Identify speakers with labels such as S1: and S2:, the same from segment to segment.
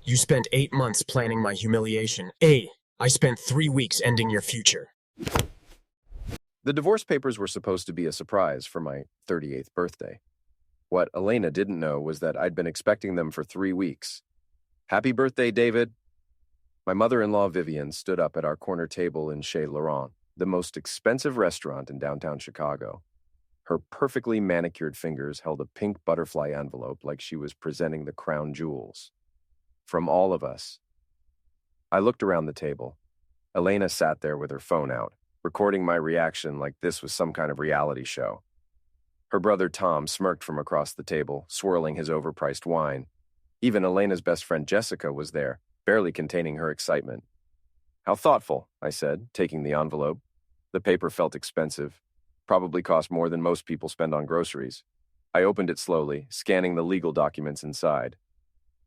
S1: You spent 8 months planning my humiliation. A. I spent 3 weeks ending your future.
S2: The divorce papers were supposed to be a surprise for my 38th birthday. What Elena didn't know was that I'd been expecting them for 3 weeks. Happy birthday, David. My mother-in-law, Vivian, stood up at our corner table in Chez Laurent, the most expensive restaurant in downtown Chicago. Her perfectly manicured fingers held a pink butterfly envelope like she was presenting the crown jewels. From all of us. I looked around the table. Elena sat there with her phone out, recording my reaction like this was some kind of reality show. Her brother Tom smirked from across the table, swirling his overpriced wine. Even Elena's best friend Jessica was there, barely containing her excitement. How thoughtful, I said, taking the envelope. The paper felt expensive. Probably cost more than most people spend on groceries. I opened it slowly, scanning the legal documents inside.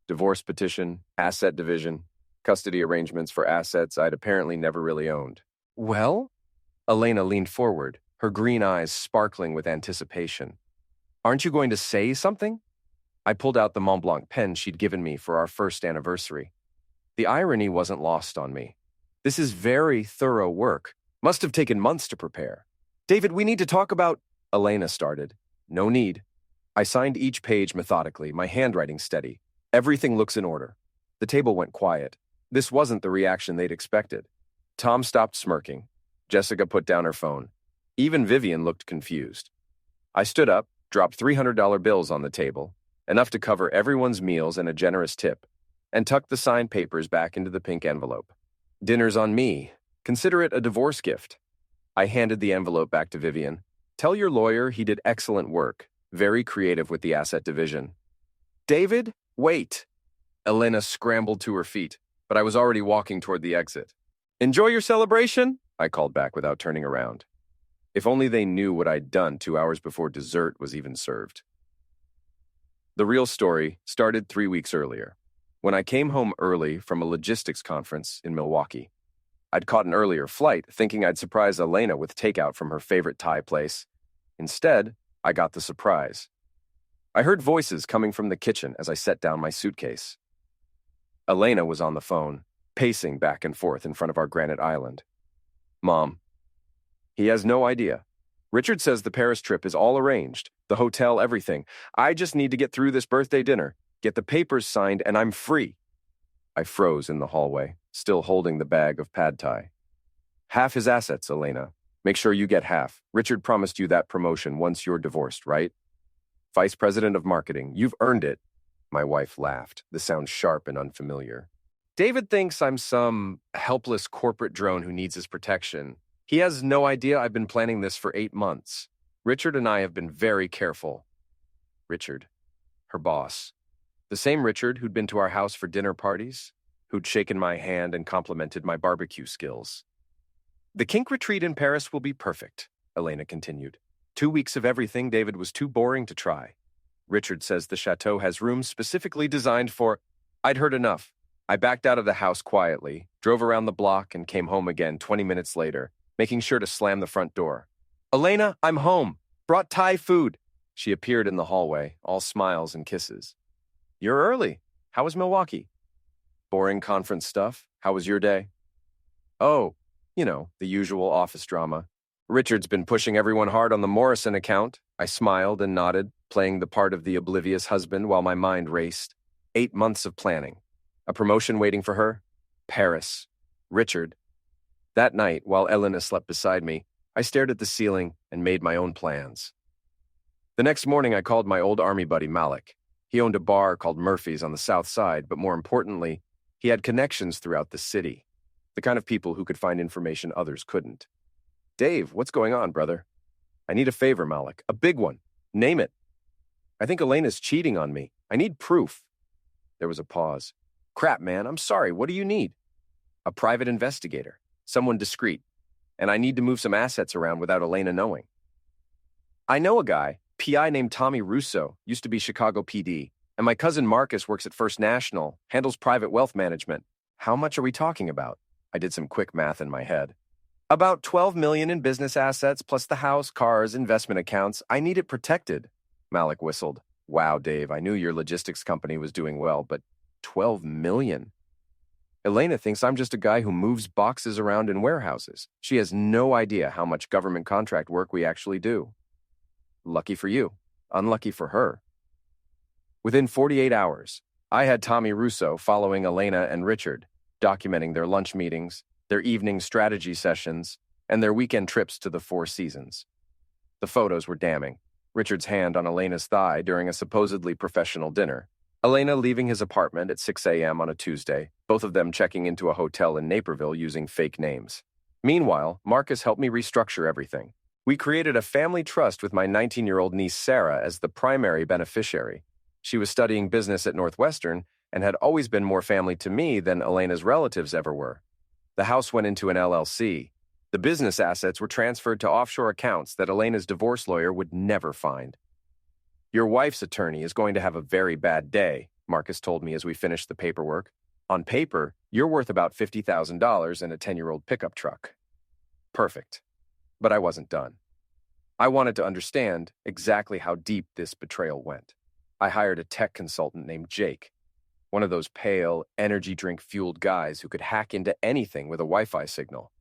S2: Divorce petition, asset division, custody arrangements for assets I'd apparently never really owned. Well? Elena leaned forward, her green eyes sparkling with anticipation. Aren't you going to say something? I pulled out the Mont Blanc pen she'd given me for our first anniversary. The irony wasn't lost on me. This is very thorough work. Must have taken months to prepare. David, we need to talk about... Elena started. No need. I signed each page methodically, my handwriting steady. Everything looks in order. The table went quiet. This wasn't the reaction they'd expected. Tom stopped smirking. Jessica put down her phone. Even Vivian looked confused. I stood up, dropped $300 bills on the table, enough to cover everyone's meals and a generous tip, and tucked the signed papers back into the pink envelope. Dinner's on me. Consider it a divorce gift. I handed the envelope back to Vivian. Tell your lawyer he did excellent work, very creative with the asset division. David, wait. Elena scrambled to her feet, but I was already walking toward the exit. Enjoy your celebration, I called back without turning around. If only they knew what I'd done 2 hours before dessert was even served. The real story started 3 weeks earlier, when I came home early from a logistics conference in Milwaukee. I'd caught an earlier flight, thinking I'd surprise Elena with takeout from her favorite Thai place. Instead, I got the surprise. I heard voices coming from the kitchen as I set down my suitcase. Elena was on the phone, pacing back and forth in front of our granite island. Mom. He has no idea. Richard says the Paris trip is all arranged, the hotel, everything. I just need to get through this birthday dinner, get the papers signed, and I'm free. I froze in the hallway, still holding the bag of pad thai. Half his assets, Elena. Make sure you get half. Richard promised you that promotion once you're divorced, right? Vice President of Marketing, you've earned it. My wife laughed, the sound sharp and unfamiliar. David thinks I'm some helpless corporate drone who needs his protection. He has no idea I've been planning this for 8 months. Richard and I have been very careful. Richard, her boss. The same Richard who'd been to our house for dinner parties, who'd shaken my hand and complimented my barbecue skills. The kink retreat in Paris will be perfect, Elena continued. 2 weeks of everything David was too boring to try. Richard says the chateau has rooms specifically designed for... I'd heard enough. I backed out of the house quietly, drove around the block, and came home again 20 minutes later, making sure to slam the front door. Elena, I'm home. Brought Thai food. She appeared in the hallway, all smiles and kisses. You're early. How was Milwaukee? Boring conference stuff. How was your day? Oh, the usual office drama. Richard's been pushing everyone hard on the Morrison account. I smiled and nodded, playing the part of the oblivious husband while my mind raced. 8 months of planning. A promotion waiting for her. Paris. Richard. That night, while Elena slept beside me, I stared at the ceiling and made my own plans. The next morning, I called my old army buddy Malik. He owned a bar called Murphy's on the south side, but more importantly, he had connections throughout the city. The kind of people who could find information others couldn't. Dave, what's going on, brother? I need a favor, Malik. A big one. Name it. I think Elena's cheating on me. I need proof. There was a pause. Crap, man, I'm sorry. What do you need? A private investigator. Someone discreet. And I need to move some assets around without Elena knowing. I know a guy, PI named Tommy Russo, used to be Chicago PD, and my cousin Marcus works at First National, handles private wealth management. How much are we talking about? I did some quick math in my head. About $12 million in business assets, plus the house, cars, investment accounts. I need it protected. Malik whistled. Wow, Dave, I knew your logistics company was doing well, but $12 million. Elena thinks I'm just a guy who moves boxes around in warehouses. She has no idea how much government contract work we actually do. Lucky for you. Unlucky for her. Within 48 hours, I had Tommy Russo following Elena and Richard, documenting their lunch meetings, their evening strategy sessions, and their weekend trips to the Four Seasons. The photos were damning. Richard's hand on Elena's thigh during a supposedly professional dinner. Elena leaving his apartment at 6 a.m. on a Tuesday, both of them checking into a hotel in Naperville using fake names. Meanwhile, Marcus helped me restructure everything. We created a family trust with my 19-year-old niece Sarah as the primary beneficiary. She was studying business at Northwestern and had always been more family to me than Elena's relatives ever were. The house went into an LLC. The business assets were transferred to offshore accounts that Elena's divorce lawyer would never find. "Your wife's attorney is going to have a very bad day," Marcus told me as we finished the paperwork. "On paper, you're worth about $50,000 in a 10-year-old pickup truck." Perfect. But I wasn't done. I wanted to understand exactly how deep this betrayal went. I hired a tech consultant named Jake, one of those pale, energy drink-fueled guys who could hack into anything with a Wi-Fi signal.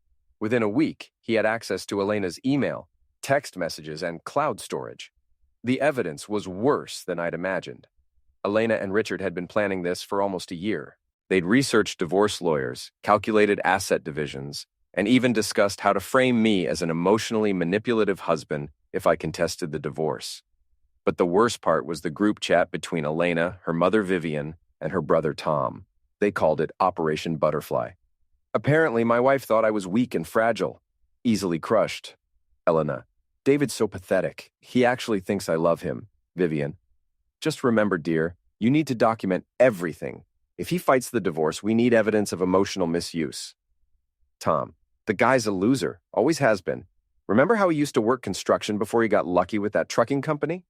S2: Within a week, he had access to Elena's email, text messages, and cloud storage. The evidence was worse than I'd imagined. Elena and Richard had been planning this for almost a year. They'd researched divorce lawyers, calculated asset divisions, and even discussed how to frame me as an emotionally manipulative husband if I contested the divorce. But the worst part was the group chat between Elena, her mother Vivian, and her brother Tom. They called it Operation Butterfly. Apparently, my wife thought I was weak and fragile, easily crushed. Elena: "David's so pathetic. He actually thinks I love him." Vivian: "Just remember, dear, you need to document everything. If he fights the divorce, we need evidence of emotional misuse." Tom: "The guy's a loser. Always has been. Remember how he used to work construction before he got lucky with that trucking company?"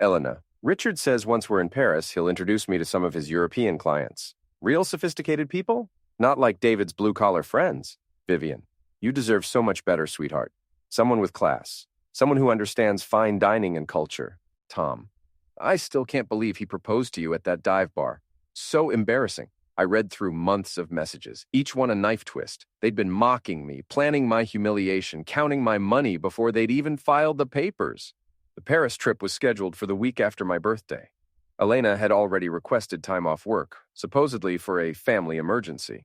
S2: Elena: "Richard says once we're in Paris, he'll introduce me to some of his European clients. Real sophisticated people? Not like David's blue-collar friends." Vivian: "You deserve so much better, sweetheart. Someone with class. Someone who understands fine dining and culture." Tom: "I still can't believe he proposed to you at that dive bar. So embarrassing. I read through months of messages, each one a knife twist. They'd been mocking me, planning my humiliation, counting my money before they'd even filed the papers." The Paris trip was scheduled for the week after my birthday. Elena had already requested time off work, supposedly for a family emergency.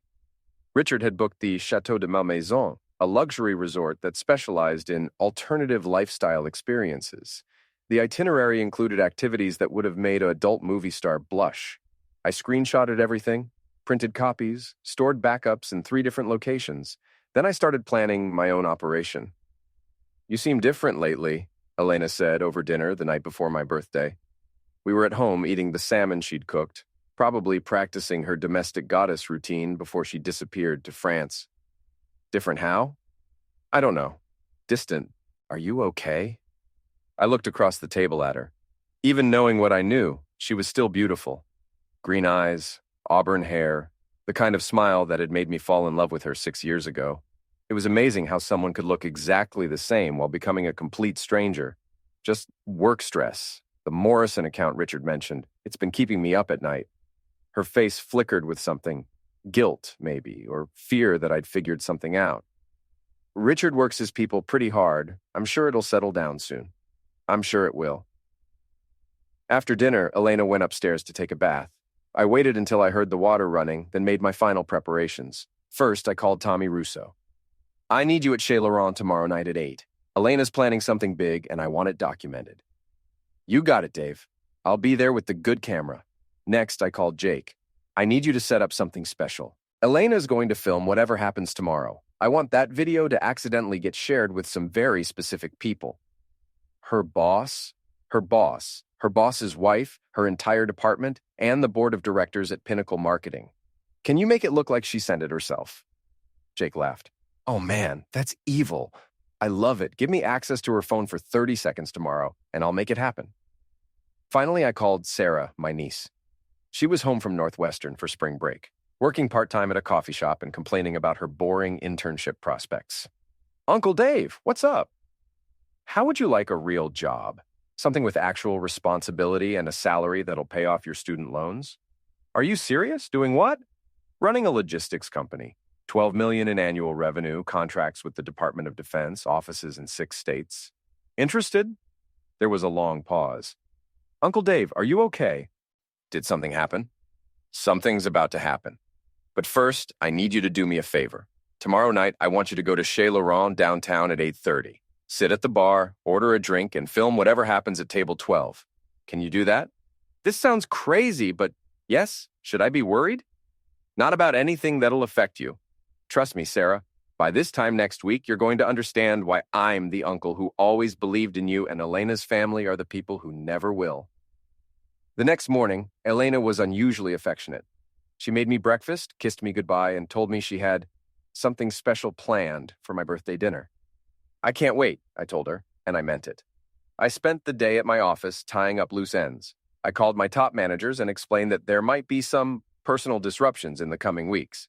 S2: Richard had booked the Château de Malmaison, a luxury resort that specialized in alternative lifestyle experiences. The itinerary included activities that would have made an adult movie star blush. I screenshotted everything, printed copies, stored backups in 3 different locations. Then I started planning my own operation. "You seem different lately," Elena said over dinner the night before my birthday. We were at home eating the salmon she'd cooked, probably practicing her domestic goddess routine before she disappeared to France. "Different how?" "I don't know. Distant. Are you okay?" I looked across the table at her. Even knowing what I knew, she was still beautiful. Green eyes, auburn hair, the kind of smile that had made me fall in love with her 6 years ago. It was amazing how someone could look exactly the same while becoming a complete stranger. Just work stress. The Morrison account Richard mentioned. It's been keeping me up at night. Her face flickered with something. Guilt, maybe, or fear that I'd figured something out. "Richard works his people pretty hard. I'm sure it'll settle down soon." "I'm sure it will." After dinner, Elena went upstairs to take a bath. I waited until I heard the water running, then made my final preparations. First, I called Tommy Russo. "I need you at Chez Laurent tomorrow night at 8. Elena's planning something big, and I want it documented." "You got it, Dave. I'll be there with the good camera." Next, I called Jake. "I need you to set up something special. Elena's going to film whatever happens tomorrow. I want that video to accidentally get shared with some very specific people. Her boss, her boss's wife, her entire department, and the board of directors at Pinnacle Marketing. Can you make it look like she sent it herself?" Jake laughed. "Oh man, that's evil. I love it. Give me access to her phone for 30 seconds tomorrow, and I'll make it happen." Finally, I called Sarah, my niece. She was home from Northwestern for spring break, working part-time at a coffee shop and complaining about her boring internship prospects. "Uncle Dave, what's up? How would you like a real job? Something with actual responsibility and a salary that'll pay off your student loans?" Are you serious? Doing what? Running a logistics company. 12 million in annual revenue, contracts with the Department of Defense, offices in 6 states. Interested? There was a long pause. Uncle Dave, are you okay? Did something happen? Something's about to happen. But first, I need you to do me a favor. Tomorrow night, I want you to go to Chez Laurent downtown at 8:30. Sit at the bar, order a drink, and film whatever happens at table 12. Can you do that? This sounds crazy, but yes, should I be worried? Not about anything that'll affect you. Trust me, Sarah, by this time next week, you're going to understand why I'm the uncle who always believed in you and Elena's family are the people who never will. The next morning, Elena was unusually affectionate. She made me breakfast, kissed me goodbye, and told me she had something special planned for my birthday dinner. I can't wait, I told her, and I meant it. I spent the day at my office tying up loose ends. I called my top managers and explained that there might be some personal disruptions in the coming weeks,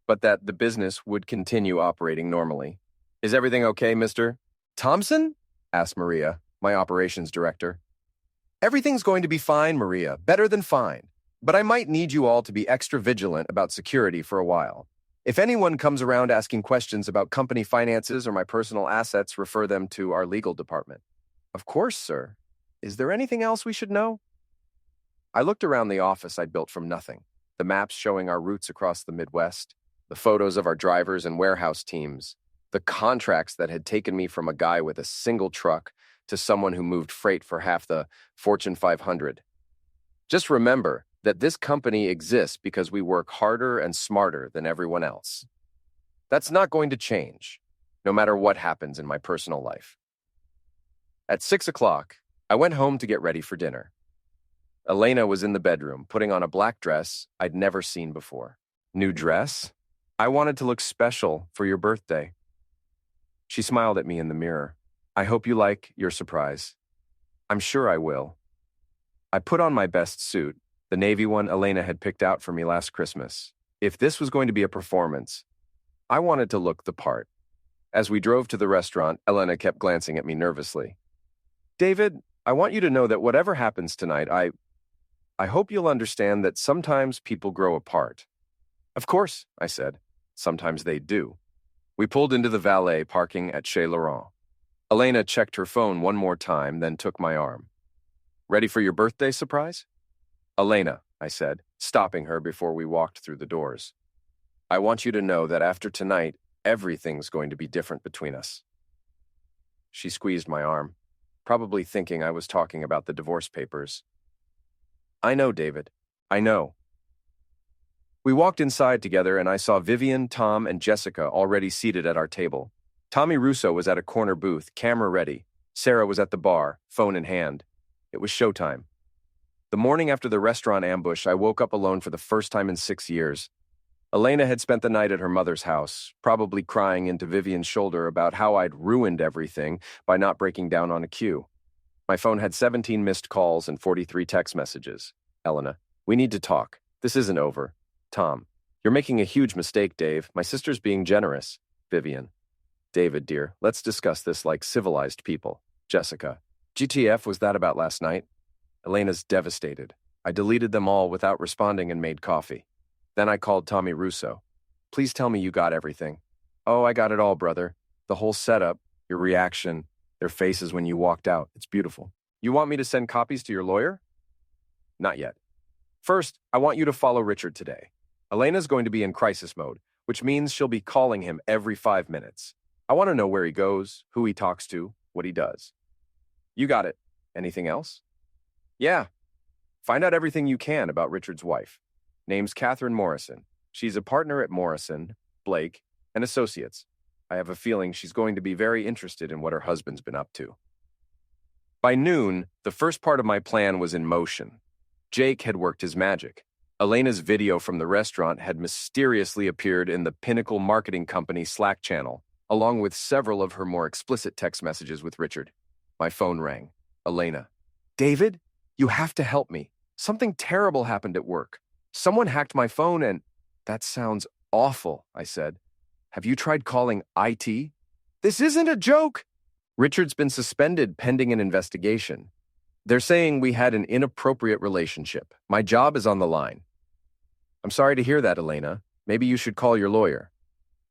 S2: but that the business would continue operating normally. Is everything okay, Mr. Thompson? Asked Maria, my operations director. Everything's going to be fine, Maria, better than fine. But I might need you all to be extra vigilant about security for a while. If anyone comes around asking questions about company finances or my personal assets, refer them to our legal department. Of course, sir. Is there anything else we should know? I looked around the office I'd built from nothing, the maps showing our routes across the Midwest, the photos of our drivers and warehouse teams, the contracts that had taken me from a guy with a single truck to someone who moved freight for half the Fortune 500. Just remember that this company exists because we work harder and smarter than everyone else. That's not going to change, no matter what happens in my personal life. At 6 o'clock, I went home to get ready for dinner. Elena was in the bedroom, putting on a black dress I'd never seen before. New dress? I wanted to look special for your birthday. She smiled at me in the mirror. I hope you like your surprise. I'm sure I will. I put on my best suit, the navy one Elena had picked out for me last Christmas. If this was going to be a performance, I wanted to look the part. As we drove to the restaurant, Elena kept glancing at me nervously. David, I want you to know that whatever happens tonight, I hope you'll understand that sometimes people grow apart. Of course, I said. Sometimes they do. We pulled into the valet parking at Chez Laurent. Elena checked her phone one more time, then took my arm. Ready for your birthday surprise? Elena, I said, stopping her before we walked through the doors. I want you to know that after tonight, everything's going to be different between us. She squeezed my arm, probably thinking I was talking about the divorce papers. I know, David. I know. We walked inside together and I saw Vivian, Tom, and Jessica already seated at our table. Tommy Russo was at a corner booth, camera ready. Sarah was at the bar, phone in hand. It was showtime. The morning after the restaurant ambush, I woke up alone for the first time in 6 years. Elena had spent the night at her mother's house, probably crying into Vivian's shoulder about how I'd ruined everything by not breaking down on a cue. My phone had 17 missed calls and 43 text messages. Elena, we need to talk. This isn't over. Tom, you're making a huge mistake, Dave. My sister's being generous. Vivian, David, dear, let's discuss this like civilized people. Jessica, GTF was that about last night? Elena's devastated. I deleted them all without responding and made coffee. Then I called Tommy Russo. Please tell me you got everything. Oh, I got it all, brother. The whole setup, your reaction, their faces when you walked out. It's beautiful. You want me to send copies to your lawyer? Not yet. First, I want you to follow Richard today. Elena's going to be in crisis mode, which means she'll be calling him every 5 minutes. I want to know where he goes, who he talks to, what he does. You got it. Anything else? Yeah. Find out everything you can about Richard's wife. Name's Catherine Morrison. She's a partner at Morrison, Blake, and Associates. I have a feeling she's going to be very interested in what her husband's been up to. By noon, the first part of my plan was in motion. Jake had worked his magic. Elena's video from the restaurant had mysteriously appeared in the Pinnacle Marketing Company Slack channel, along with several of her more explicit text messages with Richard. My phone rang. Elena. David, you have to help me. Something terrible happened at work. Someone hacked my phone and... That sounds awful, I said. Have you tried calling IT? This isn't a joke! Richard's been suspended pending an investigation. They're saying we had an inappropriate relationship. My job is on the line. I'm sorry to hear that, Elena. Maybe you should call your lawyer.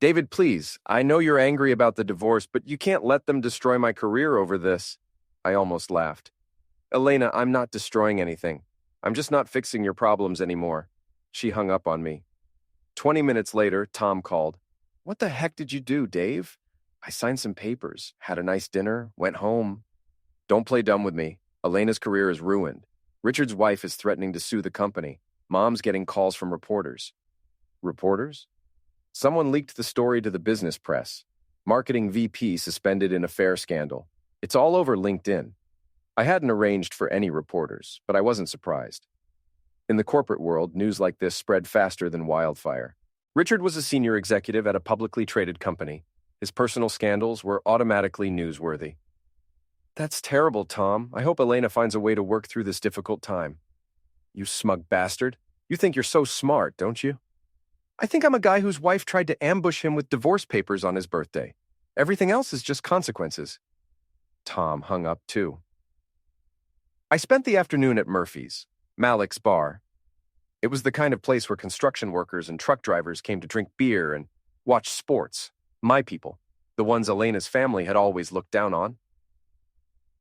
S2: David, please, I know you're angry about the divorce, but you can't let them destroy my career over this. I almost laughed. Elena, I'm not destroying anything. I'm just not fixing your problems anymore. She hung up on me. 20 minutes later, Tom called. What the heck did you do, Dave? I signed some papers, had a nice dinner, went home. Don't play dumb with me. Elena's career is ruined. Richard's wife is threatening to sue the company. Mom's getting calls from reporters. Reporters? Someone leaked the story to the business press. Marketing VP suspended in affair scandal. It's all over LinkedIn. I hadn't arranged for any reporters, but I wasn't surprised. In the corporate world, news like this spread faster than wildfire. Richard was a senior executive at a publicly traded company. His personal scandals were automatically newsworthy. That's terrible, Tom. I hope Elena finds a way to work through this difficult time. You smug bastard. You think you're so smart, don't you? I think I'm a guy whose wife tried to ambush him with divorce papers on his birthday. Everything else is just consequences. Tom hung up too. I spent the afternoon at Murphy's, Malik's bar. It was the kind of place where construction workers and truck drivers came to drink beer and watch sports. My people, the ones Elena's family had always looked down on.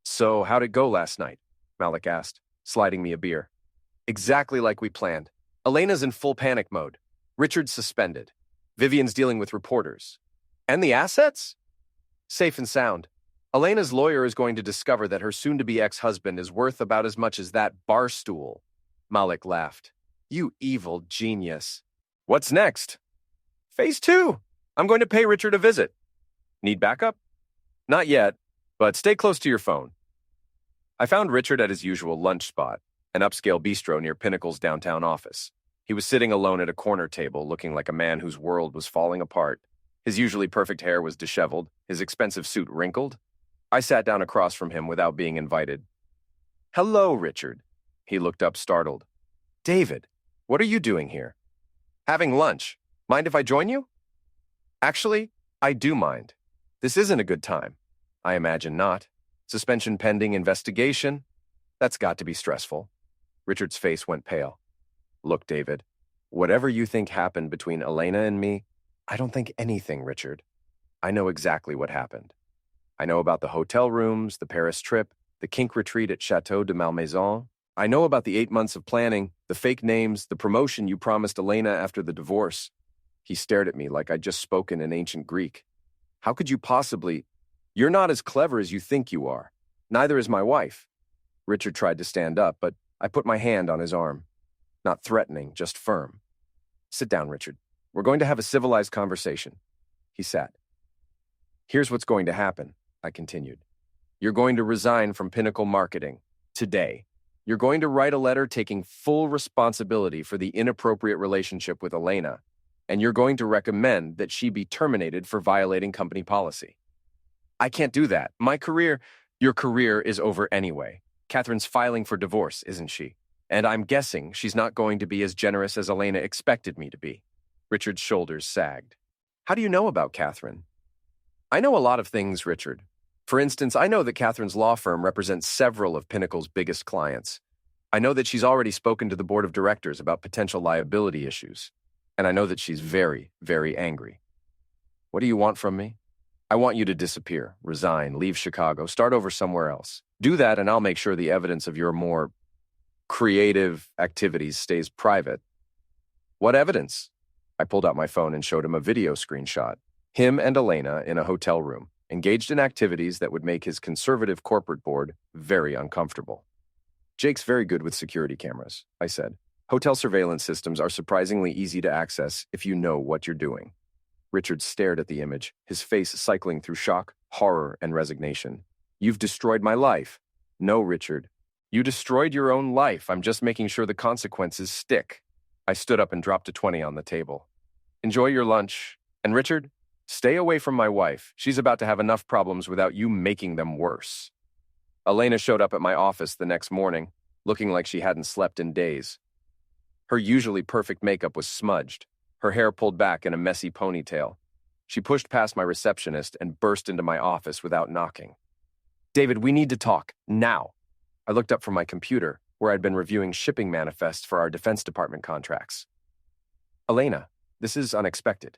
S2: So, how'd it go last night? Malik asked, sliding me a beer. Exactly like we planned. Elena's in full panic mode. Richard's suspended. Vivian's dealing with reporters. And the assets? Safe and sound. Elena's lawyer is going to discover that her soon-to-be ex-husband is worth about as much as that bar stool. Malik laughed. You evil genius. What's next? Phase 2. I'm going to pay Richard a visit. Need backup? Not yet, but stay close to your phone. I found Richard at his usual lunch spot, an upscale bistro near Pinnacle's downtown office. He was sitting alone at a corner table, looking like a man whose world was falling apart. His usually perfect hair was disheveled, his expensive suit wrinkled. I sat down across from him without being invited. Hello, Richard. He looked up startled. David, what are you doing here? Having lunch. Mind if I join you? Actually, I do mind. This isn't a good time. I imagine not. Suspension pending investigation. That's got to be stressful. Richard's face went pale. Look, David, whatever you think happened between Elena and me, I don't think anything, Richard. I know exactly what happened. I know about the hotel rooms, the Paris trip, the kink retreat at Chateau de Malmaison. I know about the 8 months of planning, the fake names, the promotion you promised Elena after the divorce. He stared at me like I'd just spoken in ancient Greek. How could you possibly... You're not as clever as you think you are. Neither is my wife. Richard tried to stand up, but I put my hand on his arm. Not threatening, just firm. Sit down, Richard. We're going to have a civilized conversation. He sat. Here's what's going to happen, I continued. You're going to resign from Pinnacle Marketing. Today. You're going to write a letter taking full responsibility for the inappropriate relationship with Elena, and you're going to recommend that she be terminated for violating company policy. I can't do that. Your career is over anyway. Catherine's filing for divorce, isn't she? And I'm guessing she's not going to be as generous as Elena expected me to be. Richard's shoulders sagged. How do you know about Catherine? I know a lot of things, Richard. For instance, I know that Catherine's law firm represents several of Pinnacle's biggest clients. I know that she's already spoken to the board of directors about potential liability issues. And I know that she's very, very angry. What do you want from me? I want you to disappear, resign, leave Chicago, start over somewhere else. Do that and I'll make sure the evidence of your more creative activities stays private. What evidence? I pulled out my phone and showed him a video screenshot. Him and Elena in a hotel room, engaged in activities that would make his conservative corporate board very uncomfortable. Jake's very good with security cameras, I said. Hotel surveillance systems are surprisingly easy to access if you know what you're doing. Richard stared at the image, his face cycling through shock, horror, and resignation. You've destroyed my life. No, Richard. You destroyed your own life. I'm just making sure the consequences stick. I stood up and dropped a 20 on the table. Enjoy your lunch. And Richard, stay away from my wife. She's about to have enough problems without you making them worse. Elena showed up at my office the next morning, looking like she hadn't slept in days. Her usually perfect makeup was smudged, her hair pulled back in a messy ponytail. She pushed past my receptionist and burst into my office without knocking. David, we need to talk, now. I looked up from my computer, where I'd been reviewing shipping manifests for our Defense Department contracts. Elena, this is unexpected.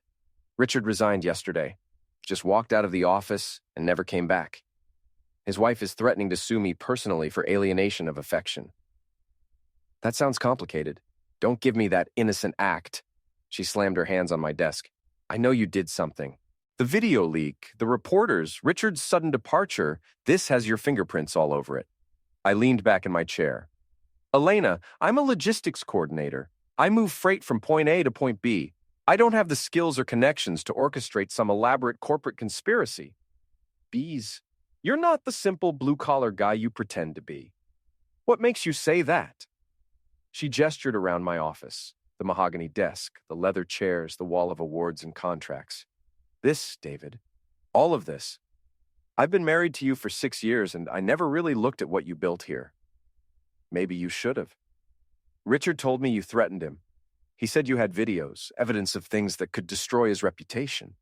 S2: Richard resigned yesterday. Just walked out of the office and never came back. His wife is threatening to sue me personally for alienation of affection. That sounds complicated. Don't give me that innocent act. She slammed her hands on my desk. I know you did something. The video leak, the reporters, Richard's sudden departure, this has your fingerprints all over it. I leaned back in my chair. Elena, I'm a logistics coordinator. I move freight from point A to point B. I don't have the skills or connections to orchestrate some elaborate corporate conspiracy. Bees, you're not the simple blue-collar guy you pretend to be. What makes you say that? She gestured around my office, the mahogany desk, the leather chairs, the wall of awards and contracts. This, David, all of this. I've been married to you for 6 years, and I never really looked at what you built here. Maybe you should have. Richard told me you threatened him. He said you had videos, evidence of things that could destroy his reputation.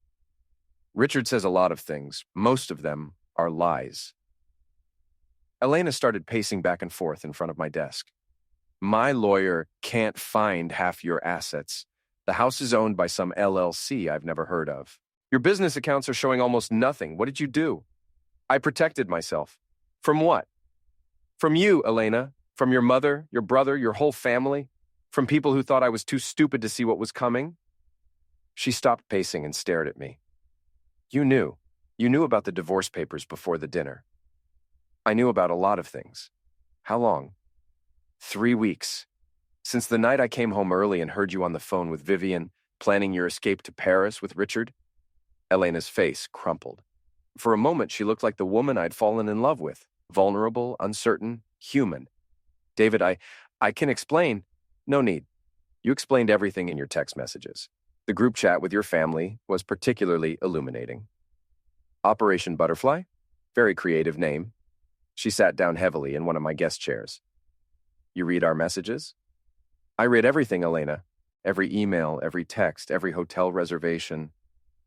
S2: Richard says a lot of things. Most of them are lies. Elena started pacing back and forth in front of my desk. My lawyer can't find half your assets. The house is owned by some LLC I've never heard of. Your business accounts are showing almost nothing. What did you do? I protected myself. From what? From you, Elena. From your mother, your brother, your whole family. From people who thought I was too stupid to see what was coming. She stopped pacing and stared at me. You knew. You knew about the divorce papers before the dinner. I knew about a lot of things. How long? 3 weeks. Since the night I came home early and heard you on the phone with Vivian, planning your escape to Paris with Richard. Elena's face crumpled. For a moment, she looked like the woman I'd fallen in love with. Vulnerable, uncertain, human. David, I can explain. No need. You explained everything in your text messages. The group chat with your family was particularly illuminating. Operation Butterfly? Very creative name. She sat down heavily in one of my guest chairs. You read our messages? I read everything, Elena. Every email, every text, every hotel reservation.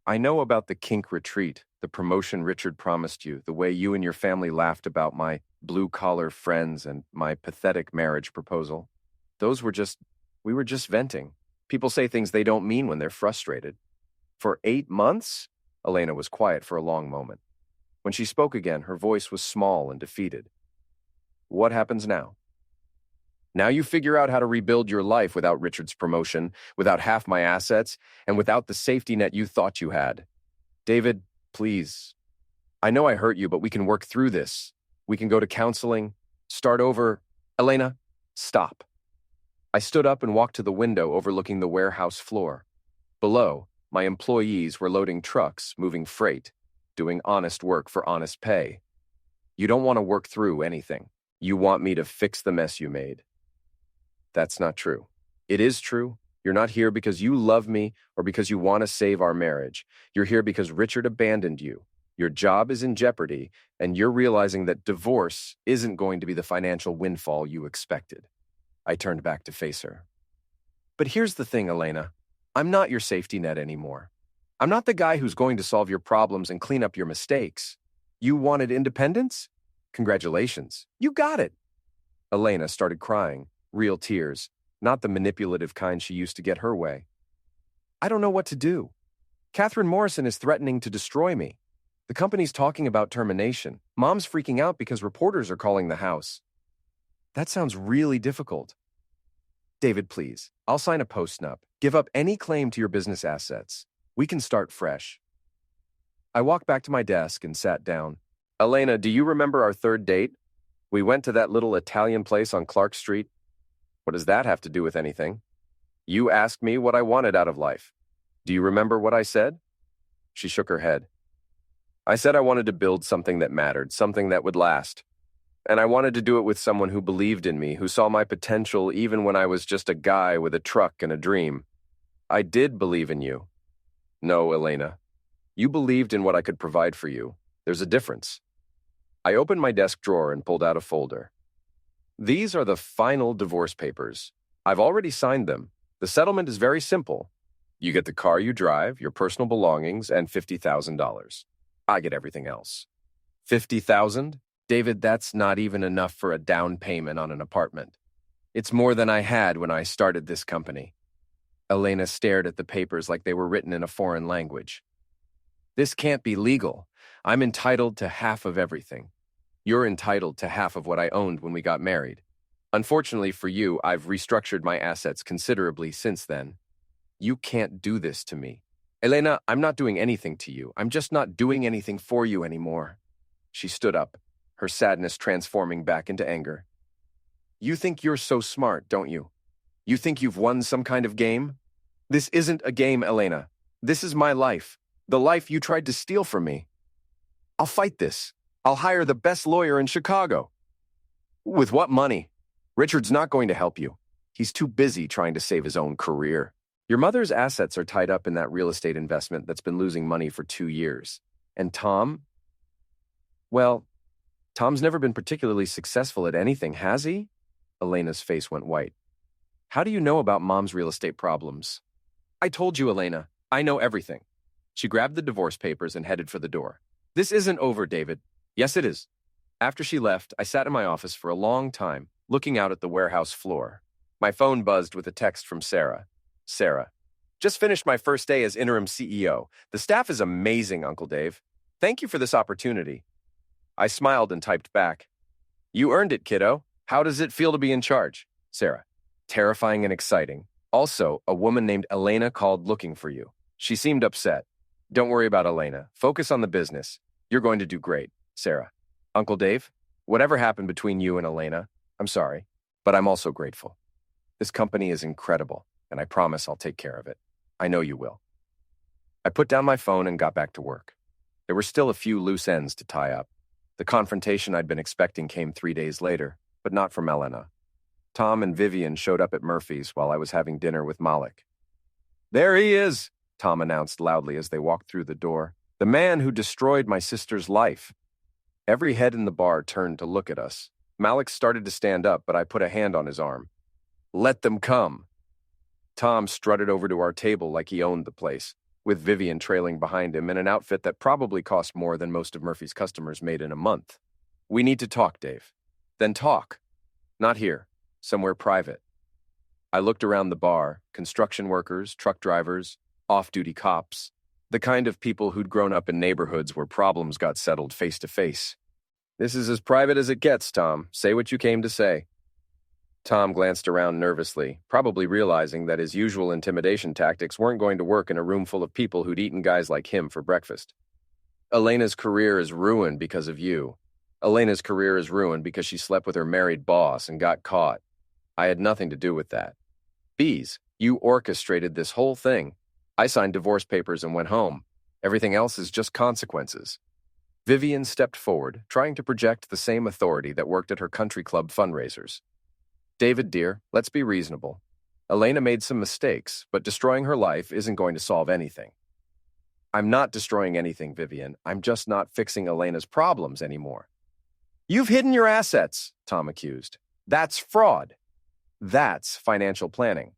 S2: I know about the kink retreat, the promotion Richard promised you, the way you and your family laughed about my blue-collar friends and my pathetic marriage proposal. We were just venting. People say things they don't mean when they're frustrated. For 8 months? Elena was quiet for a long moment. When she spoke again, her voice was small and defeated. What happens now? Now you figure out how to rebuild your life without Richard's promotion, without half my assets, and without the safety net you thought you had. David, please. I know I hurt you, but we can work through this. We can go to counseling, start over. Elena, stop. I stood up and walked to the window overlooking the warehouse floor. Below, my employees were loading trucks, moving freight, doing honest work for honest pay. You don't want to work through anything. You want me to fix the mess you made. That's not true. It is true. You're not here because you love me or because you want to save our marriage. You're here because Richard abandoned you. Your job is in jeopardy, and you're realizing that divorce isn't going to be the financial windfall you expected. I turned back to face her. But here's the thing, Elena. I'm not your safety net anymore. I'm not the guy who's going to solve your problems and clean up your mistakes. You wanted independence? Congratulations. You got it. Elena started crying. Real tears, not the manipulative kind she used to get her way. I don't know what to do. Catherine Morrison is threatening to destroy me. The company's talking about termination. Mom's freaking out because reporters are calling the house. That sounds really difficult. David, please. I'll sign a post-nup. Give up any claim to your business assets. We can start fresh. I walked back to my desk and sat down. Elena, do you remember our third date? We went to that little Italian place on Clark Street. What does that have to do with anything? You asked me what I wanted out of life. Do you remember what I said? She shook her head. I said I wanted to build something that mattered, something that would last. And I wanted to do it with someone who believed in me, who saw my potential even when I was just a guy with a truck and a dream. I did believe in you. No, Elena. You believed in what I could provide for you. There's a difference. I opened my desk drawer and pulled out a folder. These are the final divorce papers. I've already signed them. The settlement is very simple. You get the car you drive, your personal belongings, and $50,000. I get everything else. $50,000? David, that's not even enough for a down payment on an apartment. It's more than I had when I started this company. Elena stared at the papers like they were written in a foreign language. This can't be legal. I'm entitled to half of everything. You're entitled to half of what I owned when we got married. Unfortunately for you, I've restructured my assets considerably since then. You can't do this to me. Elena, I'm not doing anything to you. I'm just not doing anything for you anymore. She stood up, her sadness transforming back into anger. You think you're so smart, don't you? You think you've won some kind of game? This isn't a game, Elena. This is my life, the life you tried to steal from me. I'll fight this. I'll hire the best lawyer in Chicago. With what money? Richard's not going to help you. He's too busy trying to save his own career. Your mother's assets are tied up in that real estate investment that's been losing money for 2 years. And Tom? Well, Tom's never been particularly successful at anything, has he? Elena's face went white. How do you know about Mom's real estate problems? I told you, Elena. I know everything. She grabbed the divorce papers and headed for the door. This isn't over, David. Yes, it is. After she left, I sat in my office for a long time, looking out at the warehouse floor. My phone buzzed with a text from Sarah. Sarah, just finished my first day as interim CEO. The staff is amazing, Uncle Dave. Thank you for this opportunity. I smiled and typed back. You earned it, kiddo. How does it feel to be in charge? Sarah, terrifying and exciting. Also, a woman named Elena called looking for you. She seemed upset. Don't worry about Elena. Focus on the business. You're going to do great. Sarah, Uncle Dave, whatever happened between you and Elena, I'm sorry, but I'm also grateful. This company is incredible, and I promise I'll take care of it. I know you will. I put down my phone and got back to work. There were still a few loose ends to tie up. The confrontation I'd been expecting came 3 days later, but not from Elena. Tom and Vivian showed up at Murphy's while I was having dinner with Malik. There he is, Tom announced loudly as they walked through the door. The man who destroyed my sister's life. Every head in the bar turned to look at us. Malik started to stand up, but I put a hand on his arm. Let them come. Tom strutted over to our table like he owned the place, with Vivian trailing behind him in an outfit that probably cost more than most of Murphy's customers made in a month. We need to talk, Dave. Then talk. Not here. Somewhere private. I looked around the bar, construction workers, truck drivers, off-duty cops, the kind of people who'd grown up in neighborhoods where problems got settled face to face. This is as private as it gets, Tom. Say what you came to say. Tom glanced around nervously, probably realizing that his usual intimidation tactics weren't going to work in a room full of people who'd eaten guys like him for breakfast. Elena's career is ruined because of you. Elena's career is ruined because she slept with her married boss and got caught. I had nothing to do with that. Bees, you orchestrated this whole thing. I signed divorce papers and went home. Everything else is just consequences. Vivian stepped forward, trying to project the same authority that worked at her country club fundraisers. David, dear, let's be reasonable. Elena made some mistakes, but destroying her life isn't going to solve anything. I'm not destroying anything, Vivian. I'm just not fixing Elena's problems anymore. You've hidden your assets, Tom accused. That's fraud. That's financial planning.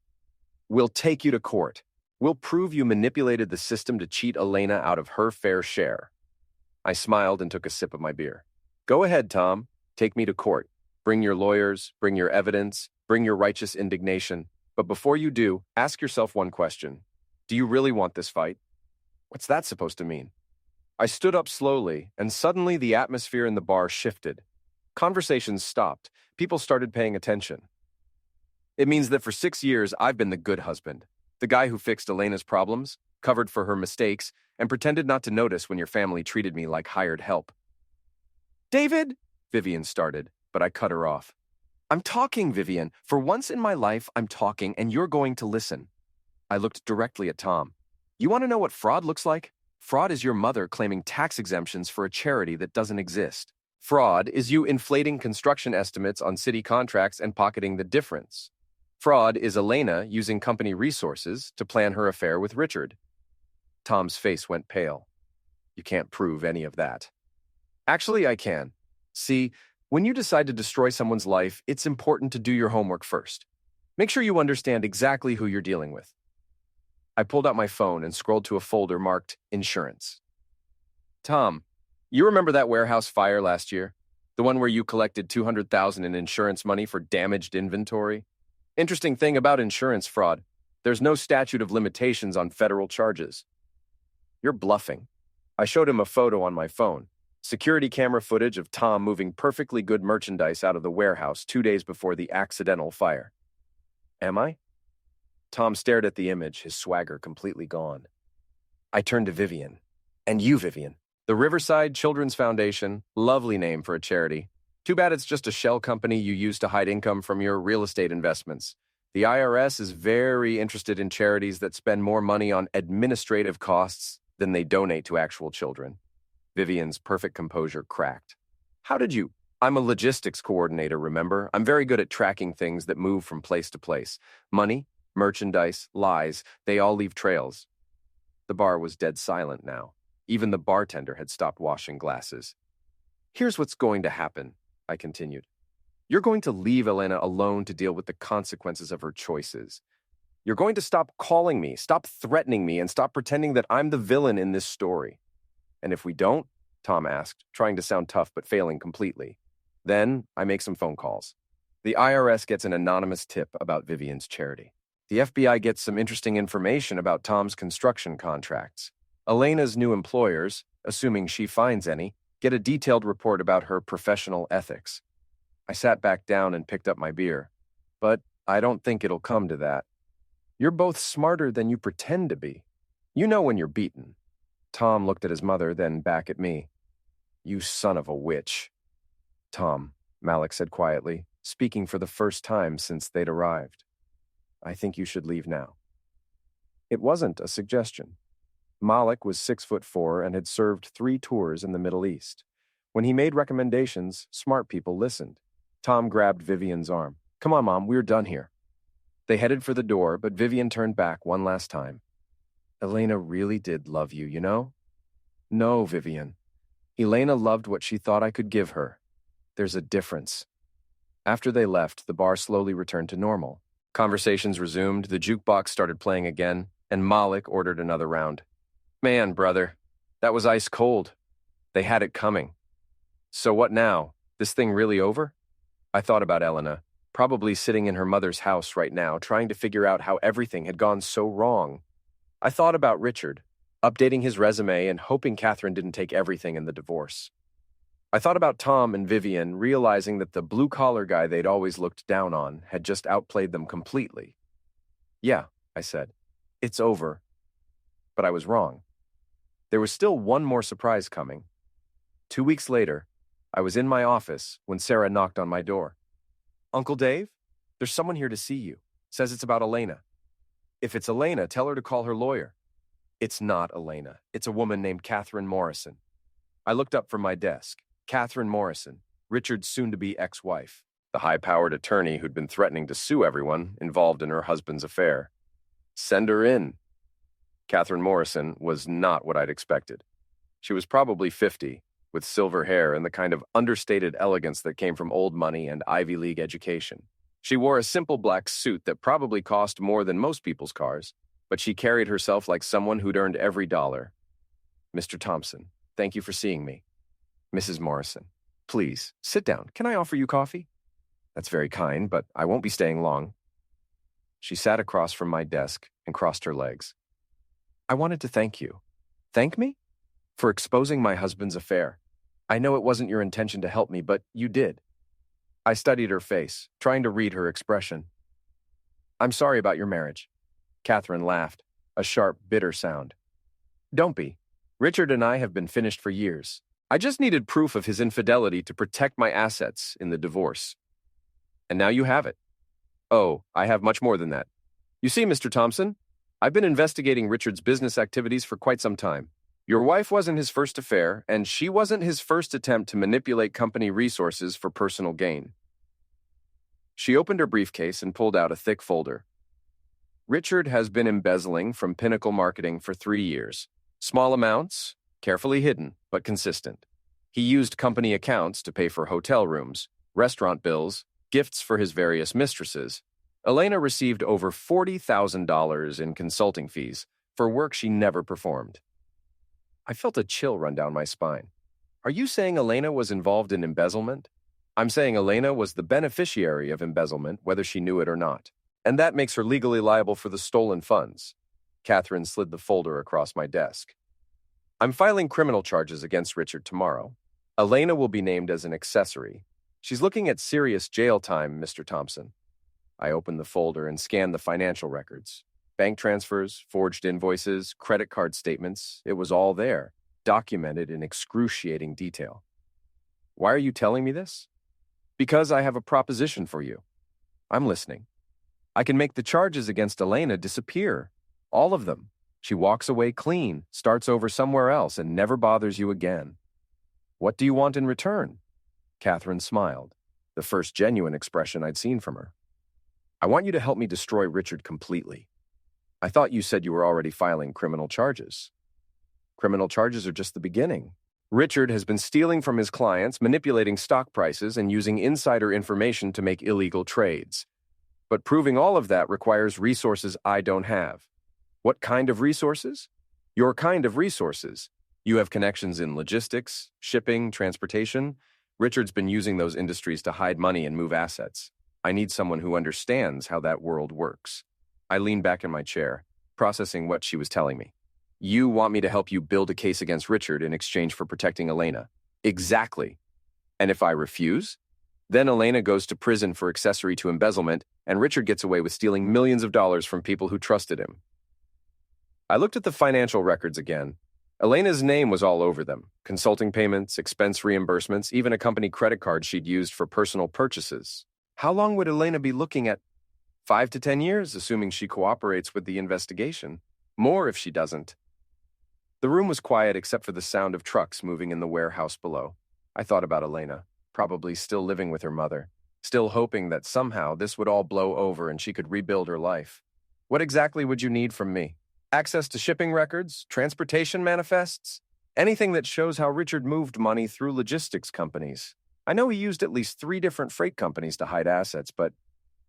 S2: We'll take you to court. We'll prove you manipulated the system to cheat Elena out of her fair share. I smiled and took a sip of my beer. Go ahead, Tom. Take me to court. Bring your lawyers, bring your evidence, bring your righteous indignation. But before you do, ask yourself one question. Do you really want this fight? What's that supposed to mean? I stood up slowly, and suddenly the atmosphere in the bar shifted. Conversations stopped. People started paying attention. It means that for 6 years, I've been the good husband, the guy who fixed Elena's problems, covered for her mistakes, and pretended not to notice when your family treated me like hired help. David, Vivian started, but I cut her off. I'm talking, Vivian. For once in my life, I'm talking, and you're going to listen. I looked directly at Tom. You want to know what fraud looks like? Fraud is your mother claiming tax exemptions for a charity that doesn't exist. Fraud is you inflating construction estimates on city contracts and pocketing the difference. Fraud is Elena using company resources to plan her affair with Richard. Tom's face went pale. You can't prove any of that. Actually, I can. See, when you decide to destroy someone's life, it's important to do your homework first. Make sure you understand exactly who you're dealing with. I pulled out my phone and scrolled to a folder marked Insurance. Tom, you remember that warehouse fire last year? The one where you collected $200,000 in insurance money for damaged inventory? Interesting thing about insurance fraud. There's no statute of limitations on federal charges. You're bluffing. I showed him a photo on my phone. Security camera footage of Tom moving perfectly good merchandise out of the warehouse 2 days before the accidental fire. Am I? Tom stared at the image, his swagger completely gone. I turned to Vivian. And you, Vivian. The Riverside Children's Foundation, lovely name for a charity. Too bad it's just a shell company you use to hide income from your real estate investments. The IRS is very interested in charities that spend more money on administrative costs than they donate to actual children. Vivian's perfect composure cracked. How did you? I'm a logistics coordinator, remember? I'm very good at tracking things that move from place to place. Money, merchandise, lies, they all leave trails. The bar was dead silent now. Even the bartender had stopped washing glasses. Here's what's going to happen, I continued. You're going to leave Elena alone to deal with the consequences of her choices. You're going to stop calling me, stop threatening me, and stop pretending that I'm the villain in this story. And if we don't, Tom asked, trying to sound tough but failing completely, then I make some phone calls. The IRS gets an anonymous tip about Vivian's charity. The FBI gets some interesting information about Tom's construction contracts. Elena's new employers, assuming she finds any, get a detailed report about her professional ethics. I sat back down and picked up my beer. But I don't think it'll come to that. You're both smarter than you pretend to be. You know when you're beaten. Tom looked at his mother, then back at me. You son of a witch. Tom, Malik said quietly, speaking for the first time since they'd arrived. I think you should leave now. It wasn't a suggestion. Malik was 6'4" and had served 3 tours in the Middle East. When he made recommendations, smart people listened. Tom grabbed Vivian's arm. Come on, Mom, we're done here. They headed for the door, but Vivian turned back one last time. Elena really did love you, you know? No, Vivian. Elena loved what she thought I could give her. There's a difference. After they left, the bar slowly returned to normal. Conversations resumed, the jukebox started playing again, and Malik ordered another round. Man, brother, that was ice cold. They had it coming. So what now? This thing really over? I thought about Elena, probably sitting in her mother's house right now, trying to figure out how everything had gone so wrong. I thought about Richard, updating his resume and hoping Catherine didn't take everything in the divorce. I thought about Tom and Vivian, realizing that the blue-collar guy they'd always looked down on had just outplayed them completely. Yeah, I said, it's over. But I was wrong. There was still one more surprise coming. 2 weeks later, I was in my office when Sarah knocked on my door. Uncle Dave, there's someone here to see you. Says it's about Elena. If it's Elena, tell her to call her lawyer. It's not Elena. It's a woman named Catherine Morrison. I looked up from my desk. Catherine Morrison, Richard's soon-to-be ex-wife, the high-powered attorney who'd been threatening to sue everyone involved in her husband's affair. Send her in. Catherine Morrison was not what I'd expected. She was probably 50, with silver hair and the kind of understated elegance that came from old money and Ivy League education. She wore a simple black suit that probably cost more than most people's cars, but she carried herself like someone who'd earned every dollar. Mr. Thompson, thank you for seeing me. Mrs. Morrison, please, sit down. Can I offer you coffee? That's very kind, but I won't be staying long. She sat across from my desk and crossed her legs. I wanted to thank you. Thank me? For exposing my husband's affair. I know it wasn't your intention to help me, but you did. I studied her face, trying to read her expression. I'm sorry about your marriage. Catherine laughed, a sharp, bitter sound. Don't be. Richard and I have been finished for years. I just needed proof of his infidelity to protect my assets in the divorce. And now you have it. Oh, I have much more than that. You see, Mr. Thompson, I've been investigating Richard's business activities for quite some time. Your wife wasn't his first affair, and she wasn't his first attempt to manipulate company resources for personal gain. She opened her briefcase and pulled out a thick folder. Richard has been embezzling from Pinnacle Marketing for 3 years. Small amounts, carefully hidden, but consistent. He used company accounts to pay for hotel rooms, restaurant bills, gifts for his various mistresses. Elena received over $40,000 in consulting fees for work she never performed. I felt a chill run down my spine. Are you saying Elena was involved in embezzlement? I'm saying Elena was the beneficiary of embezzlement, whether she knew it or not. And that makes her legally liable for the stolen funds. Catherine slid the folder across my desk. I'm filing criminal charges against Richard tomorrow. Elena will be named as an accessory. She's looking at serious jail time, Mr. Thompson. I opened the folder and scanned the financial records. Bank transfers, forged invoices, credit card statements, it was all there, documented in excruciating detail. Why are you telling me this? Because I have a proposition for you. I'm listening. I can make the charges against Elena disappear. All of them. She walks away clean, starts over somewhere else, and never bothers you again. What do you want in return? Catherine smiled, the first genuine expression I'd seen from her. I want you to help me destroy Richard completely. I thought you said you were already filing criminal charges. Criminal charges are just the beginning. Richard has been stealing from his clients, manipulating stock prices, and using insider information to make illegal trades. But proving all of that requires resources I don't have. What kind of resources? Your kind of resources. You have connections in logistics, shipping, transportation. Richard's been using those industries to hide money and move assets. I need someone who understands how that world works. I leaned back in my chair, processing what she was telling me. You want me to help you build a case against Richard in exchange for protecting Elena. Exactly. And if I refuse? Then Elena goes to prison for accessory to embezzlement, and Richard gets away with stealing millions of dollars from people who trusted him. I looked at the financial records again. Elena's name was all over them. Consulting payments, expense reimbursements, even a company credit card she'd used for personal purchases. How long would Elena be looking at? 5 to 10 years, assuming she cooperates with the investigation. More if she doesn't. The room was quiet except for the sound of trucks moving in the warehouse below. I thought about Elena, probably still living with her mother, still hoping that somehow this would all blow over and she could rebuild her life. What exactly would you need from me? Access to shipping records, transportation manifests, anything that shows how Richard moved money through logistics companies. I know he used at least 3 different freight companies to hide assets, but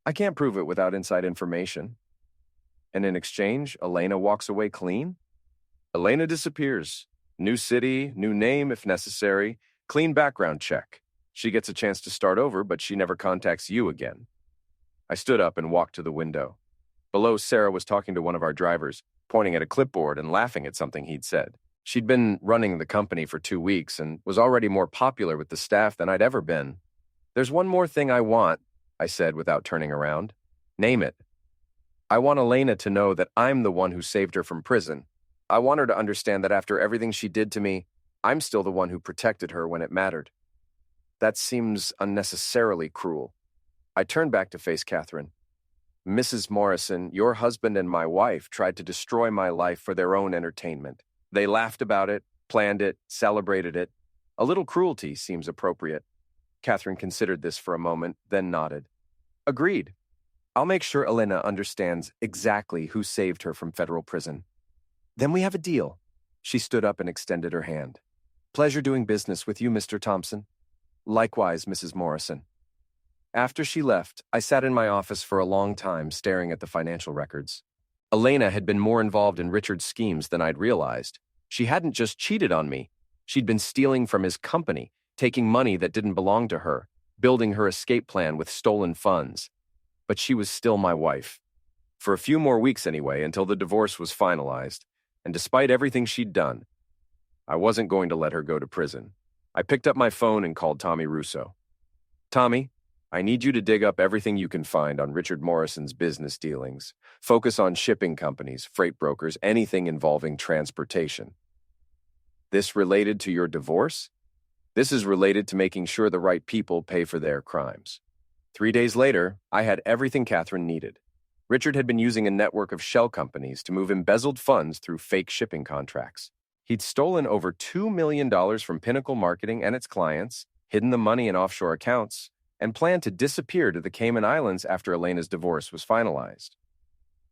S2: I can't prove it without inside information. And in exchange, Elena walks away clean? Elena disappears. New city, new name if necessary, clean background check. She gets a chance to start over, but she never contacts you again. I stood up and walked to the window. Below, Sarah was talking to one of our drivers, pointing at a clipboard and laughing at something he'd said. She'd been running the company for 2 weeks and was already more popular with the staff than I'd ever been. There's one more thing I want, I said without turning around. Name it. I want Elena to know that I'm the one who saved her from prison. I want her to understand that after everything she did to me, I'm still the one who protected her when it mattered. That seems unnecessarily cruel. I turned back to face Catherine. Mrs. Morrison, your husband and my wife tried to destroy my life for their own entertainment. They laughed about it, planned it, celebrated it. A little cruelty seems appropriate. Catherine considered this for a moment, then nodded. Agreed. I'll make sure Elena understands exactly who saved her from federal prison. Then we have a deal. She stood up and extended her hand. Pleasure doing business with you, Mr. Thompson. Likewise, Mrs. Morrison. After she left, I sat in my office for a long time staring at the financial records. Elena had been more involved in Richard's schemes than I'd realized. She hadn't just cheated on me. She'd been stealing from his company, taking money that didn't belong to her, building her escape plan with stolen funds. But she was still my wife. For a few more weeks anyway, until the divorce was finalized. And despite everything she'd done, I wasn't going to let her go to prison. I picked up my phone and called Tommy Russo. Tommy, I need you to dig up everything you can find on Richard Morrison's business dealings. Focus on shipping companies, freight brokers, anything involving transportation. This related to your divorce? This is related to making sure the right people pay for their crimes. 3 days later, I had everything Catherine needed. Richard had been using a network of shell companies to move embezzled funds through fake shipping contracts. He'd stolen over $2 million from Pinnacle Marketing and its clients, hidden the money in offshore accounts, and planned to disappear to the Cayman Islands after Elena's divorce was finalized.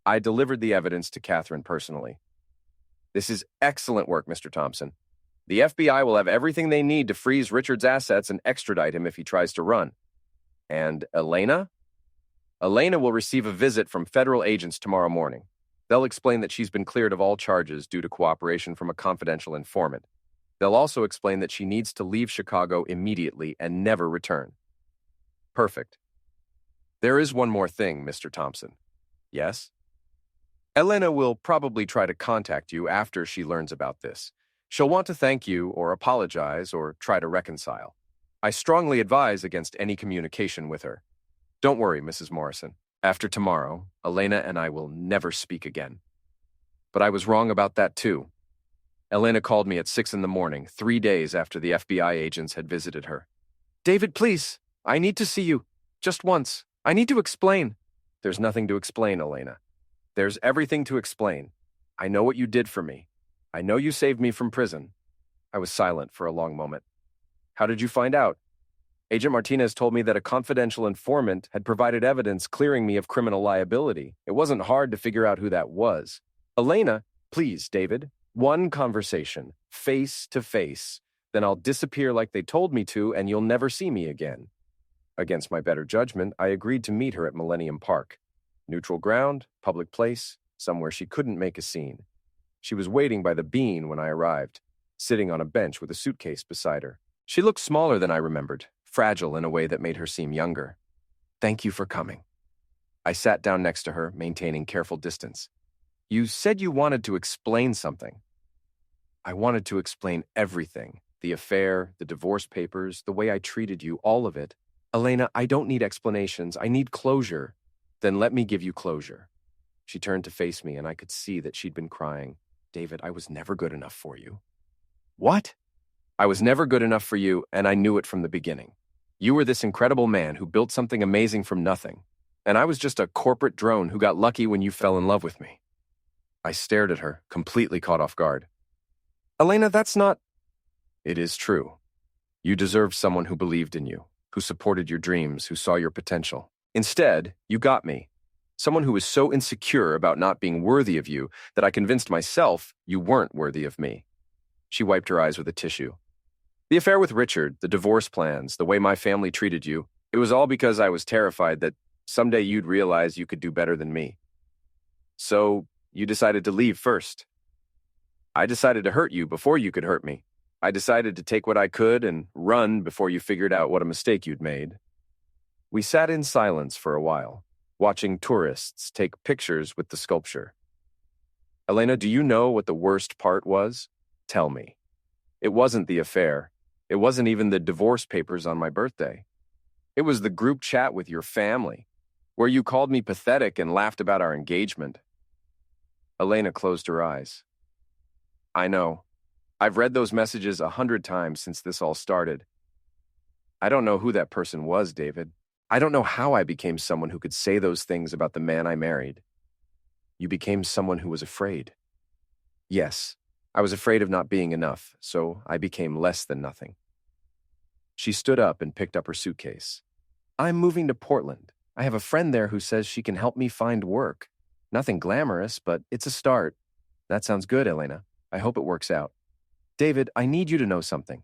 S2: I delivered the evidence to Catherine personally. This is excellent work, Mr. Thompson. The FBI will have everything they need to freeze Richard's assets and extradite him if he tries to run. And Elena? Elena will receive a visit from federal agents tomorrow morning. They'll explain that she's been cleared of all charges due to cooperation from a confidential informant. They'll also explain that she needs to leave Chicago immediately and never return. Perfect. There is one more thing, Mr. Thompson. Yes? Elena will probably try to contact you after she learns about this. She'll want to thank you or apologize or try to reconcile. I strongly advise against any communication with her. Don't worry, Mrs. Morrison. After tomorrow, Elena and I will never speak again. But I was wrong about that too. Elena called me at 6 in the morning, 3 days after the FBI agents had visited her. David, please, I need to see you. Just once. I need to explain. There's nothing to explain, Elena. There's everything to explain. I know what you did for me. I know you saved me from prison. I was silent for a long moment. How did you find out? Agent Martinez told me that a confidential informant had provided evidence clearing me of criminal liability. It wasn't hard to figure out who that was. Elena, please, David, one conversation, face to face. Then I'll disappear like they told me to, and you'll never see me again. Against my better judgment, I agreed to meet her at Millennium Park. Neutral ground, public place, somewhere she couldn't make a scene. She was waiting by the bean when I arrived, sitting on a bench with a suitcase beside her. She looked smaller than I remembered, fragile in a way that made her seem younger. Thank you for coming. I sat down next to her, maintaining careful distance. You said you wanted to explain something. I wanted to explain everything. The affair, the divorce papers, the way I treated you, all of it. Elena, I don't need explanations. I need closure. Then let me give you closure. She turned to face me, and I could see that she'd been crying. David, I was never good enough for you. What? I was never good enough for you, and I knew it from the beginning. You were this incredible man who built something amazing from nothing, and I was just a corporate drone who got lucky when you fell in love with me. I stared at her, completely caught off guard. Elena, that's not... It is true. You deserved someone who believed in you, who supported your dreams, who saw your potential. Instead, you got me. Someone who was so insecure about not being worthy of you that I convinced myself you weren't worthy of me. She wiped her eyes with a tissue. The affair with Richard, the divorce plans, the way my family treated you, it was all because I was terrified that someday you'd realize you could do better than me. So, you decided to leave first. I decided to hurt you before you could hurt me. I decided to take what I could and run before you figured out what a mistake you'd made. We sat in silence for a while, watching tourists take pictures with the sculpture. Elena, do you know what the worst part was? Tell me. It wasn't the affair. It wasn't even the divorce papers on my birthday. It was the group chat with your family, where you called me pathetic and laughed about our engagement. Elena closed her eyes. I know. I've read those messages 100 times since this all started. I don't know who that person was, David. I don't know how I became someone who could say those things about the man I married. You became someone who was afraid. Yes, I was afraid of not being enough, so I became less than nothing. She stood up and picked up her suitcase. I'm moving to Portland. I have a friend there who says she can help me find work. Nothing glamorous, but it's a start. That sounds good, Elena. I hope it works out. David, I need you to know something.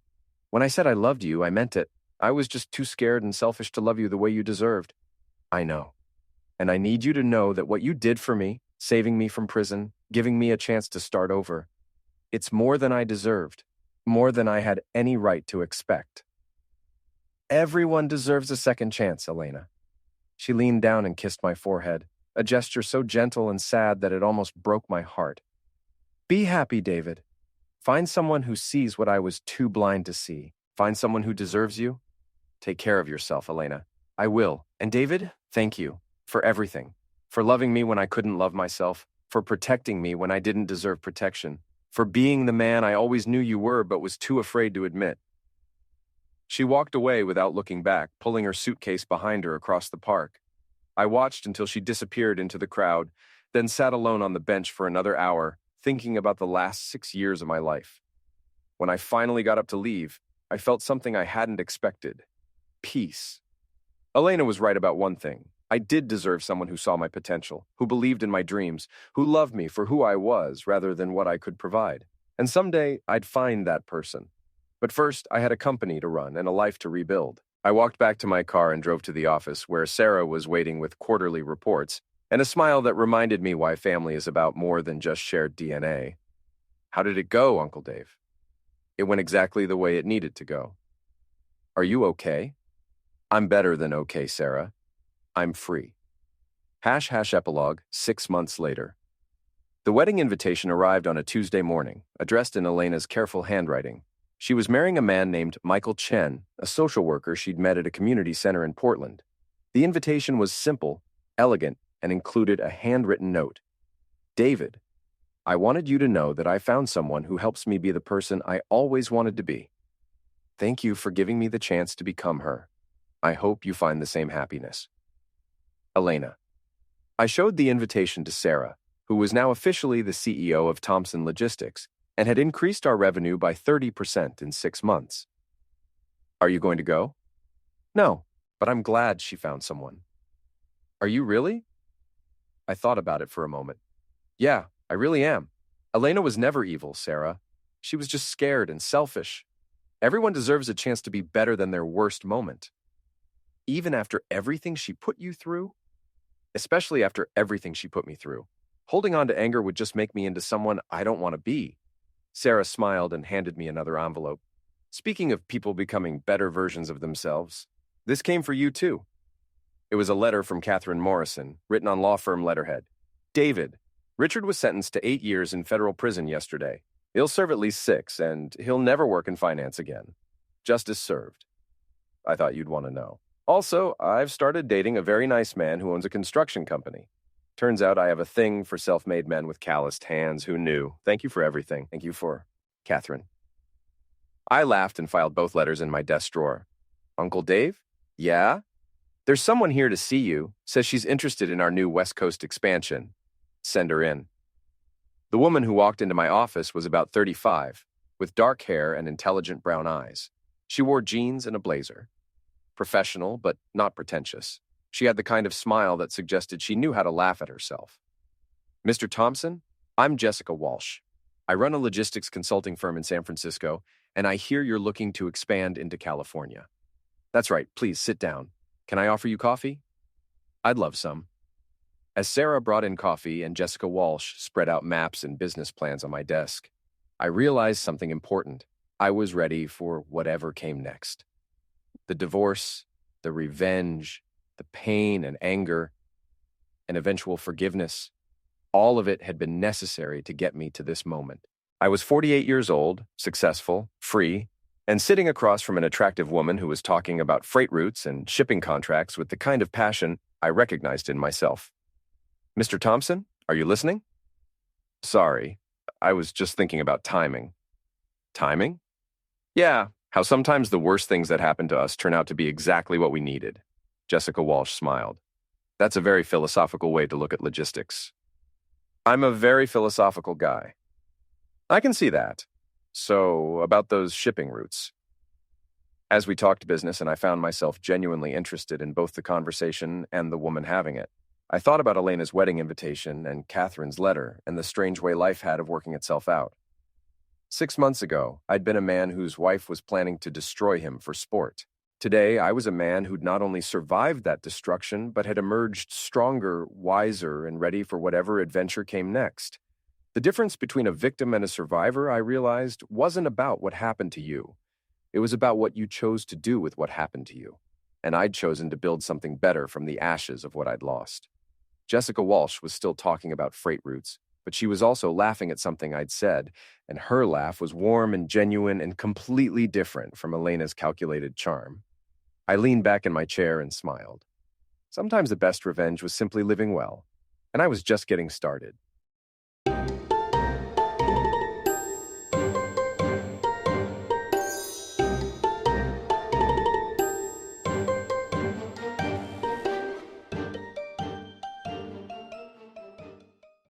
S2: When I said I loved you, I meant it. I was just too scared and selfish to love you the way you deserved. I know. And I need you to know that what you did for me, saving me from prison, giving me a chance to start over, it's more than I deserved, more than I had any right to expect. Everyone deserves a second chance, Elena. She leaned down and kissed my forehead, a gesture so gentle and sad that it almost broke my heart. Be happy, David. Find someone who sees what I was too blind to see. Find someone who deserves you. Take care of yourself, Elena. I will. And David, thank you for everything. For loving me when I couldn't love myself. For protecting me when I didn't deserve protection. For being the man I always knew you were but was too afraid to admit. She walked away without looking back, pulling her suitcase behind her across the park. I watched until she disappeared into the crowd, then sat alone on the bench for another hour, thinking about the last 6 years of my life. When I finally got up to leave, I felt something I hadn't expected. Peace. Elena was right about one thing. I did deserve someone who saw my potential, who believed in my dreams, who loved me for who I was rather than what I could provide. And someday, I'd find that person. But first, I had a company to run and a life to rebuild. I walked back to my car and drove to the office, where Sarah was waiting with quarterly reports and a smile that reminded me why family is about more than just shared DNA. How did it go, Uncle Dave? It went exactly the way it needed to go. Are you okay? I'm better than okay, Sarah. I'm free. Epilogue, 6 months later. The wedding invitation arrived on a Tuesday morning, addressed in Elena's careful handwriting. She was marrying a man named Michael Chen, a social worker she'd met at a community center in Portland. The invitation was simple, elegant, and included a handwritten note. David, I wanted you to know that I found someone who helps me be the person I always wanted to be. Thank you for giving me the chance to become her. I hope you find the same happiness. Elena. I showed the invitation to Sarah, who was now officially the CEO of Thompson Logistics and had increased our revenue by 30% in 6 months. Are you going to go? No, but I'm glad she found someone. Are you really? I thought about it for a moment. Yeah, I really am. Elena was never evil, Sarah. She was just scared and selfish. Everyone deserves a chance to be better than their worst moment. Even after everything she put you through? Especially after everything she put me through. Holding on to anger would just make me into someone I don't want to be. Sarah smiled and handed me another envelope. Speaking of people becoming better versions of themselves, this came for you too. It was a letter from Catherine Morrison, written on law firm letterhead. David, Richard was sentenced to 8 years in federal prison yesterday. He'll serve at least 6, and he'll never work in finance again. Justice served. I thought you'd want to know. Also, I've started dating a very nice man who owns a construction company. Turns out I have a thing for self-made men with calloused hands. Who knew? Thank you for everything. Thank you for Catherine. I laughed and filed both letters in my desk drawer. Uncle Dave? Yeah? There's someone here to see you. Says she's interested in our new West Coast expansion. Send her in. The woman who walked into my office was about 35, with dark hair and intelligent brown eyes. She wore jeans and a blazer. Professional, but not pretentious. She had the kind of smile that suggested she knew how to laugh at herself. Mr. Thompson, I'm Jessica Walsh. I run a logistics consulting firm in San Francisco, and I hear you're looking to expand into California. That's right, please sit down. Can I offer you coffee? I'd love some. As Sarah brought in coffee and Jessica Walsh spread out maps and business plans on my desk, I realized something important. I was ready for whatever came next. The divorce, the revenge, the pain and anger, and eventual forgiveness, all of it had been necessary to get me to this moment. I was 48 years old, successful, free, and sitting across from an attractive woman who was talking about freight routes and shipping contracts with the kind of passion I recognized in myself. Mr. Thompson, are you listening? Sorry, I was just thinking about timing. Timing? Yeah, how sometimes the worst things that happen to us turn out to be exactly what we needed. Jessica Walsh smiled. That's a very philosophical way to look at logistics. I'm a very philosophical guy. I can see that. So, about those shipping routes. As we talked business and I found myself genuinely interested in both the conversation and the woman having it, I thought about Elena's wedding invitation and Catherine's letter and the strange way life had of working itself out. 6 months ago, I'd been a man whose wife was planning to destroy him for sport. Today, I was a man who'd not only survived that destruction, but had emerged stronger, wiser, and ready for whatever adventure came next. The difference between a victim and a survivor, I realized, wasn't about what happened to you. It was about what you chose to do with what happened to you. And I'd chosen to build something better from the ashes of what I'd lost. Jessica Walsh was still talking about freight routes, but she was also laughing at something I'd said, and her laugh was warm and genuine and completely different from Elena's calculated charm. I leaned back in my chair and smiled. Sometimes the best revenge was simply living well, and I was just getting started.